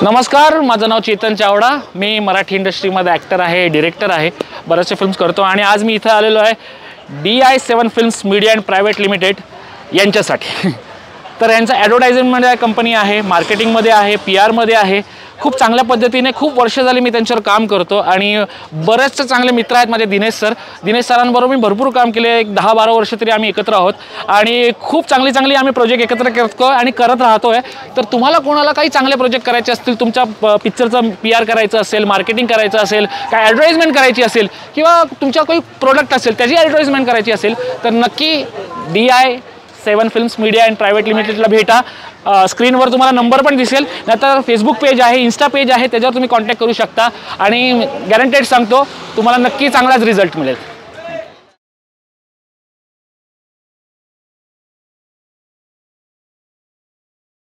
नमस्कार, माझं नाव चेतन चावडा। मी मराठी इंडस्ट्रीमध्ये ॲक्टर आहे, डिरेक्टर आहे, बरेचसे फिल्म्स करतो आणि आज मी इथं आलेलो आहे DI7 films media and private limited यांच्यासाठी। तर यांचा ॲडव्हर्टायझिंगमध्ये कंपनी आहे, मार्केटिंगमध्ये आहे, PR आहे। खूप चांगल्या पद्धतीने खूप वर्ष झाली मी त्यांच्यावर काम करतो आणि बरेचसे चांगले मित्र आहेत माझे। दिनेश सरांबरोबर मी भरपूर काम केले, एक 10-12 वर्ष तरी आम्ही एकत्र आहोत आणि खूप चांगली आम्ही प्रोजेक्ट एकत्र करतो आणि करत राहतोय। तर तुम्हाला कोणाला काही चांगले प्रोजेक्ट करायचे असतील, तुमच्या पिक्चरचं PR करायचं असेल, मार्केटिंग करायचं असेल, काय ॲडव्हर्टाइजमेंट करायची असेल किंवा तुमच्या काही प्रोडक्ट असेल त्याची ॲडव्हर्टाइजमेंट करायची असेल तर नक्की DI7 films media and private लिमिटेडला भेटा। स्क्रीनवर तुम्हाला नंबर पण दिसेल, नाहीतर फेसबुक पेज आहे, इन्स्टा पेज आहे, त्याच्यावर तुम्ही कॉन्टॅक्ट करू शकता आणि गॅरंटेड सांगतो तुम्हाला नक्की चांगलाच रिझल्ट मिळेल।